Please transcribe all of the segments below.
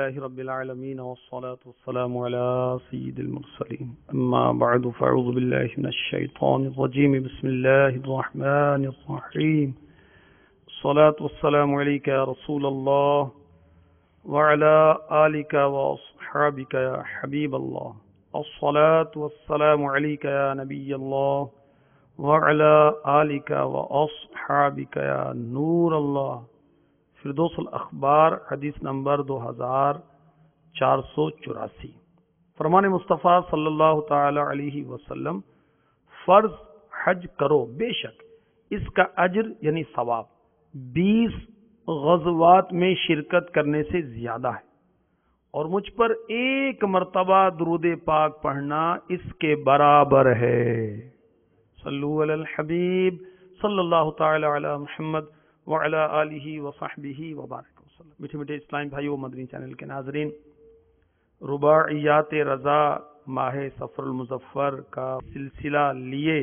لله رب العالمين والصلاة والسلام على سيد المرسلين أما بعد فأعوذ بالله من الشيطان الرجيم بسم الله الرحمن الرحيم الصلاة والسلام عليك يا رسول الله وعلى آلك وأصحابك يا حبيب الله الصلاة والسلام عليك يا نبي الله وعلى آلك وأصحابك يا نور الله فردوس الاخبار حدیث نمبر 2484 فرمان مصطفیٰ صلی اللہ تعالی علیہ وسلم فرض حج کرو، بے شک اس کا اجر یعنی ثواب 20 غزوات میں شرکت کرنے سے زیادہ ہے، اور مجھ پر ایک مرتبہ درود پاک پڑھنا اس کے برابر ہے۔ صلو علی الحبیب صلی اللہ تعالی علی محمد وعلی آلہ وصحبہ وبارک وسلم۔ میٹھے میٹھے اسلام بھائیو، مدنی چینل کے ناظرین، رباعیات رضا ماہ سفر المظفر کا سلسلہ لیے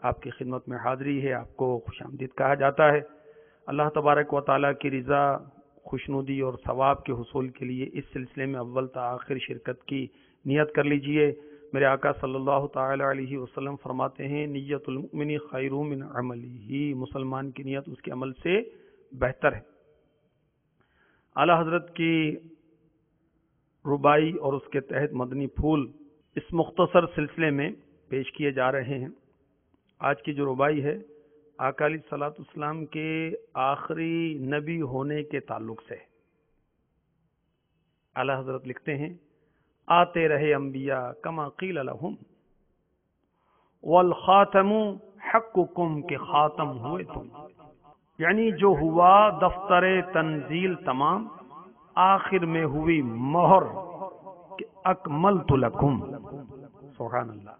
آپ کی خدمت میں حاضری ہے۔ آپ کو خوش آمدید کہا جاتا ہے۔ اللہ تبارک و تعالیٰ کی رضا، خوشنودی اور ثواب کے حصول کے لیے اس سلسلے میں اول تا آخر شرکت کی نیت کر لیجئے۔ میرے آقا صلی اللہ تعالی علیہ وسلم فرماتے ہیں، نیت المؤمن خیر من عملہ، مسلمان کی نیت اس کے عمل سے بہتر ہے۔ اعلی حضرت کی ربائی اور اس کے تحت مدنی پھول اس مختصر سلسلے میں پیش کیے جا رہے ہیں۔ آج کی جو ربائی ہے آقا علیہ الصلوۃ والسلام کے آخری نبی ہونے کے تعلق سے۔ اعلی حضرت لکھتے ہیں، آتے رہے انبیاء کما قیل لہم والخاتم حقکم کے خاتم ہوئے تم، یعنی جو ہوا دفتر تنزیل تمام، آخر میں ہوئی مہر کہ اکملت لکم۔ سبحان اللہ۔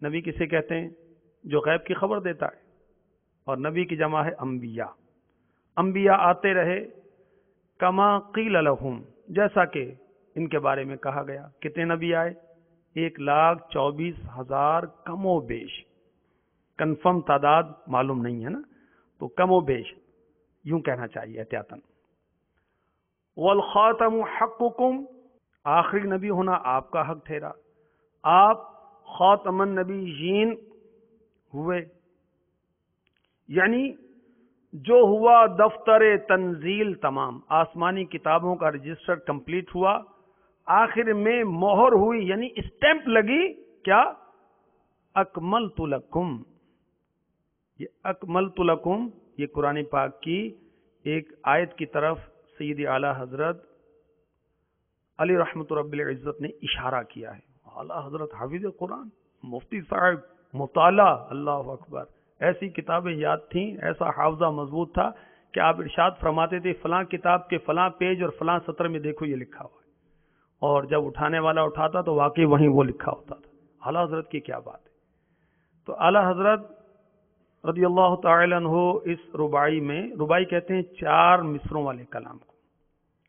نبی کسے کہتے ہیں؟ جو غیب کی خبر دیتا ہے، اور نبی کی جمع ہے انبیاء۔ انبیاء آتے رہے کما قیل لہم، جیسا کہ ان کے بارے میں کہا گیا۔ کتنے نبی آئے؟ 1,24,000 کم و بیش، کنفرم تعداد معلوم نہیں ہے نا، تو کم و بیش یوں کہنا چاہیے احتیاطاً۔ والخاتم حقکم، آخری نبی ہونا آپ کا حق ٹھہرا، آپ خاتم النبیین ہوئے، یعنی جو ہوا دفتر تنزیل تمام، آسمانی کتابوں کا رجسٹر کمپلیٹ ہوا، آخر میں مہر ہوئی یعنی اسٹیمپ لگی، کیا؟ اکملت لکم۔ یہ اکملت لکم یہ قرآن پاک کی ایک آیت کی طرف سید اعلی حضرت علی رحمت رب العزت نے اشارہ کیا ہے۔ اعلی حضرت حافظ قرآن، مفتی صاحب، مطالعہ، اللہ اکبر، ایسی کتابیں یاد تھیں، ایسا حافظہ مضبوط تھا کہ آپ ارشاد فرماتے تھے فلاں کتاب کے فلاں پیج اور فلاں سطر میں دیکھو یہ لکھا ہوا ہے، اور جب اٹھانے والا اٹھاتا تو واقعی وہیں وہ لکھا ہوتا تھا۔ اعلی حضرت کی کیا بات ہے۔ تو اعلی حضرت رضی اللہ تعالی عنہ اس ربائی کہتے ہیں 4 مصروں والے کلام کو،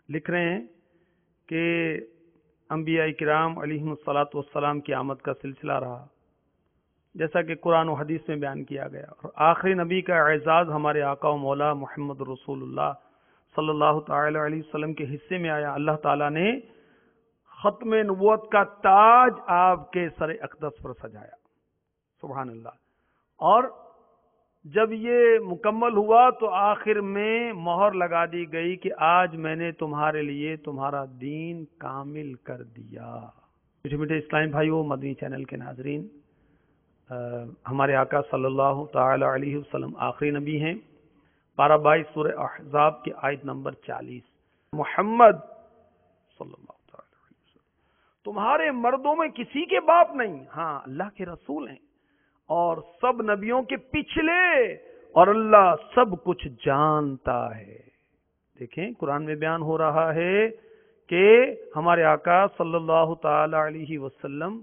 لکھ رہے ہیں کہ انبیاء کرام علیہم الصلاۃ والسلام کی آمد کا سلسلہ رہا، جیسا کہ قرآن و حدیث میں بیان کیا گیا، اور آخری نبی کا اعزاز ہمارے آقا و مولا محمد رسول اللہ صلی اللہ تعالی علیہ وسلم کے حصے میں آیا۔ اللہ تعالیٰ نے ختم نبوت کا تاج آپ کے سر اقدس پر سجایا، سبحان اللہ۔ اور جب یہ مکمل ہوا تو آخر میں مہر لگا دی گئی کہ آج میں نے تمہارے لیے تمہارا دین کامل کر دیا۔ میٹھے میٹھے اسلامی بھائیو، مدنی چینل کے ناظرین، ہمارے آقا صلی اللہ تعالی علیہ وسلم آخری نبی ہیں۔ پارہ 22 سورہ احزاب کی آیت نمبر 40، محمد صلی اللہ تعالی علیہ وسلم تمہارے مردوں میں کسی کے باپ نہیں، ہاں اللہ کے رسول ہیں، اور سب نبیوں کے پچھلے، اور اللہ سب کچھ جانتا ہے۔ دیکھیں قرآن میں بیان ہو رہا ہے کہ ہمارے آقا صلی اللہ تعالی علیہ وسلم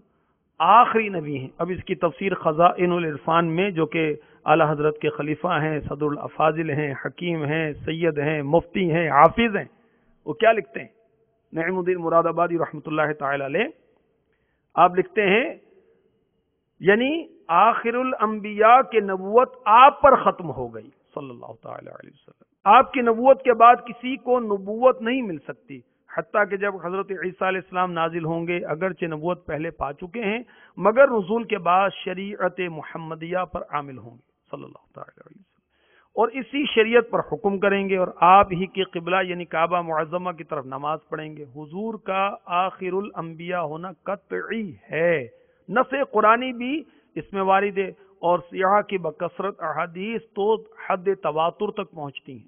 آخری نبی ہیں۔ اب اس کی تفسیر خزائن العرفان میں، جو کہ اعلی حضرت کے خلیفہ ہیں، صدر الافاضل ہیں، حکیم ہیں، سید ہیں، مفتی ہیں، حافظ ہیں، وہ کیا لکھتے ہیں؟ نعیم الدین مراد آبادی رحمۃ اللہ تعالی علیہ، آپ لکھتے ہیں یعنی آخر الانبیاء کے نبوت آپ پر ختم ہو گئی، صلی اللہ تعالی علیہ وسلم۔ آپ کی نبوت کے بعد کسی کو نبوت نہیں مل سکتی، حتیٰ کہ جب حضرت عیسیٰ علیہ السلام نازل ہوں گے، اگرچہ نبوت پہلے پا چکے ہیں، مگر نزول کے بعد شریعت محمدیہ پر عامل ہوں گے صلی اللہ تعالی علیہ وسلم، اور اسی شریعت پر حکم کریں گے، اور آپ ہی کے قبلہ یعنی کعبہ معظمہ کی طرف نماز پڑھیں گے۔ حضور کا آخر الانبیاء ہونا قطعی ہے، نص قرآنی بھی اس میں وارد ہے، اور سیاح کی بکثرت احادیث تو حد تواتر تک پہنچتی ہیں۔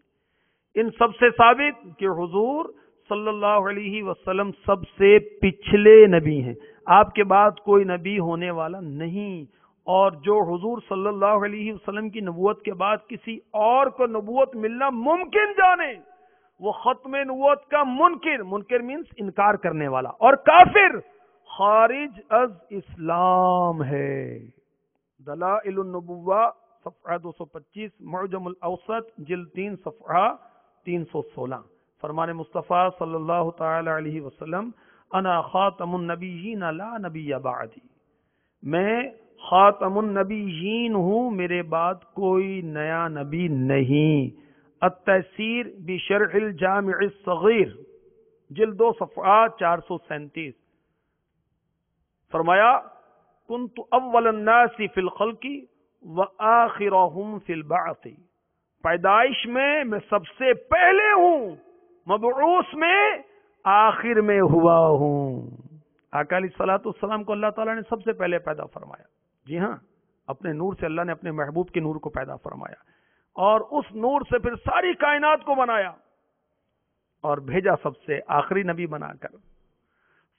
ان سب سے ثابت کہ حضور صلی اللہ علیہ وسلم سب سے پچھلے نبی ہیں، آپ کے بعد کوئی نبی ہونے والا نہیں، اور جو حضور صلی اللہ علیہ وسلم کی نبوت کے بعد کسی اور کو نبوت ملنا ممکن جانے، وہ ختم نبوت کا منکر مینس انکار کرنے والا، اور کافر خارج از اسلام ہے۔ دلائل النبوہ صفحہ 225، معجم الاوسط جلد 3 صفحہ 316۔ فرمان مصطفیٰ صلی اللہ تعالی علیہ وسلم، انا خاتم النبیین لا نبی بعدی، میں خاتم النبیین ہوں، میرے بعد کوئی نیا نبی نہیں۔ التحسیر بشرح الجامع الصغیر جلد 2 صفحہ 437۔ فرمایا، کنت اول الناس فی الخلق وآخرهم فی البعث، پیدائش میں سب سے پہلے ہوں، مبعوث میں آخر میں ہوا ہوں۔ آقا علیہ الصلوۃ والسلام کو اللہ تعالیٰ نے سب سے پہلے پیدا فرمایا، جی ہاں، اپنے نور سے اللہ نے اپنے محبوب کے نور کو پیدا فرمایا، اور اس نور سے پھر ساری کائنات کو بنایا اور بھیجا سب سے آخری نبی بنا کر۔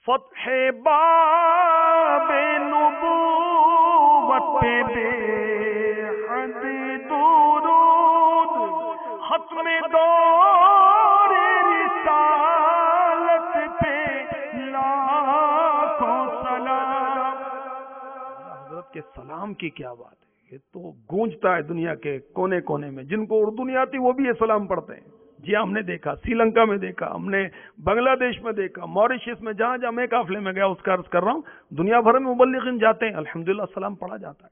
فتح باب نبوت پہ بے حد درود، ختم دور رسالت پہ لاکھوں سلام۔ حضرت کے سلام کی کیا بات ہے، یہ تو گونجتا ہے دنیا کے کونے کونے میں، جن کو اردو نہیں آتی وہ بھی یہ سلام پڑھتے ہیں۔ جی ہم نے دیکھا، سری لنکا میں دیکھا، ہم نے بنگلہ دیش میں دیکھا، موریشس میں، جہاں جہاں میں قافلے میں گیا اس کا عرض کر رہا ہوں، دنیا بھر میں مبلغین جاتے ہیں، الحمدللہ سلام پڑھا جاتا ہے۔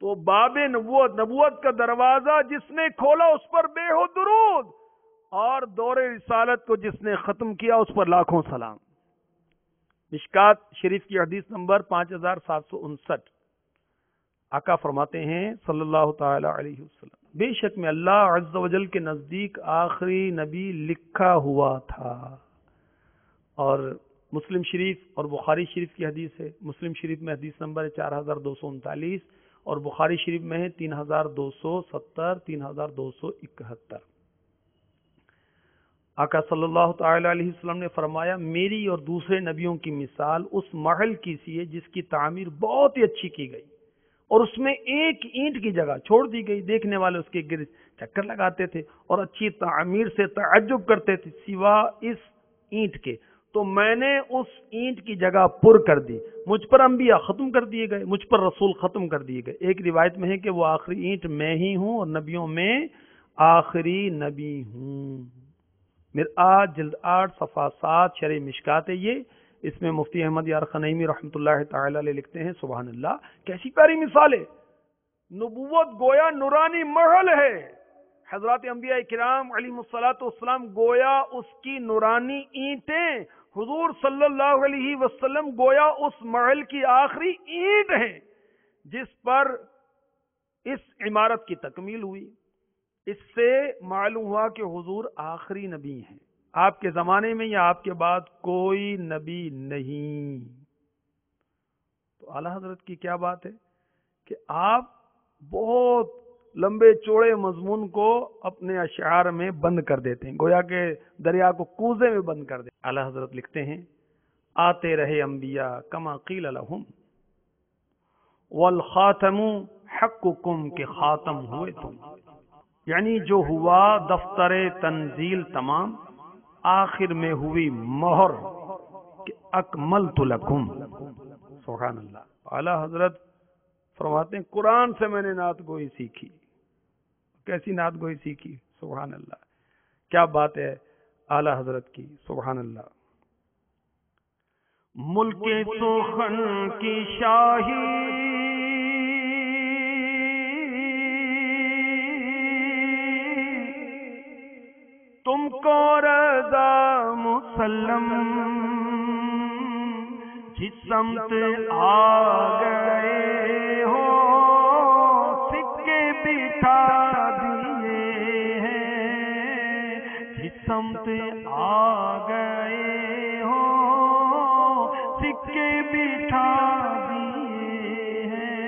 تو باب نبوت کا دروازہ جس نے کھولا اس پر بے حد درود، اور دور رسالت کو جس نے ختم کیا اس پر لاکھوں سلام۔ مشکات شریف کی حدیث نمبر 5759، آقا فرماتے ہیں صلی اللہ تعالی علیہ وسلم، بے شک میں اللہ عز و جل کے نزدیک آخری نبی لکھا ہوا تھا۔ اور مسلم شریف اور بخاری شریف کی حدیث ہے، مسلم شریف میں حدیث نمبر ہے 4239، اور بخاری شریف میں ہے 3270، 3271۔ آقا صلی اللہ تعالی علیہ وسلم نے فرمایا، میری اور دوسرے نبیوں کی مثال اس محل کی سی ہے جس کی تعمیر بہت ہی اچھی کی گئی، اور اس میں ایک اینٹ کی جگہ چھوڑ دی گئی، دیکھنے والے اس کے گرد چکر لگاتے تھے اور اچھی تعمیر سے تعجب کرتے تھے سوا اس اینٹ کے، تو میں نے اس اینٹ کی جگہ پر کر دی، مجھ پر انبیاء ختم کر دیے گئے، مجھ پر رسول ختم کر دیے گئے۔ ایک روایت میں ہے کہ وہ آخری اینٹ میں ہی ہوں، اور نبیوں میں آخری نبی ہوں۔ مرآت جلد 8 صفحہ 7 شرح مشکات ہے یہ، اس میں مفتی احمد یار خنیمی رحمۃ اللہ تعالی علیہ لکھتے ہیں، سبحان اللہ، کیسی پیاری مثال ہے۔ نبوت گویا نورانی محل ہے، حضرات انبیاء کرام علیہم الصلوۃ والسلام گویا اس کی نورانی اینٹیں، حضور صلی اللہ علیہ وسلم گویا اس محل کی آخری اینٹ ہیں جس پر اس عمارت کی تکمیل ہوئی۔ اس سے معلوم ہوا کہ حضور آخری نبی ہیں، آپ کے زمانے میں یا آپ کے بعد کوئی نبی نہیں۔ تو اعلیٰ حضرت کی کیا بات ہے کہ آپ بہت لمبے چوڑے مضمون کو اپنے اشعار میں بند کر دیتے ہیں، گویا کہ دریا کو کوزے میں بند کر دیتے ہیں۔ اعلیٰ حضرت لکھتے ہیں، آتے رہے انبیاء کما قیل لہم والخاتم حقکم کے خاتم ہوئے تم، یعنی جو ہوا دفتر تنزیل تمام، آخر میں ہوئی مہر کہ اکملت لکم۔ سبحان اللہ۔ اعلیٰ حضرت فرماتے ہیں قرآن سے میں نے نعت گوئی سیکھی۔ کیسی نعت گوئی سیکھی؟ سبحان اللہ، کیا بات ہے اعلیٰ حضرت کی، سبحان اللہ۔ ملک سخن کی شاہی تم کو رضا مسلم جس سمت آ گئے ہو سکے بٹھا دیے ہیں، جس سمت آ گئے ہو سکے بٹھا دیے ہیں۔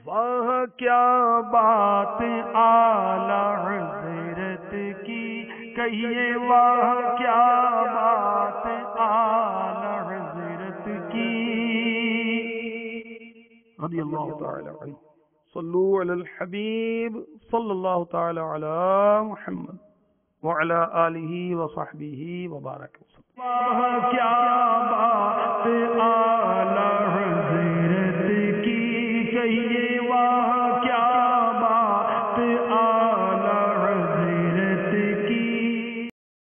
وہ کیا بات اعلی حضرت کی کہیے، وہ کیا بات اعلی حضرت کی، رضی اللہ تعالی عنہ۔ صلو علی الحبیب صلی اللہ تعالی علی محمد وعلی آلہ وصحبہ وبارک وسلم۔ کیا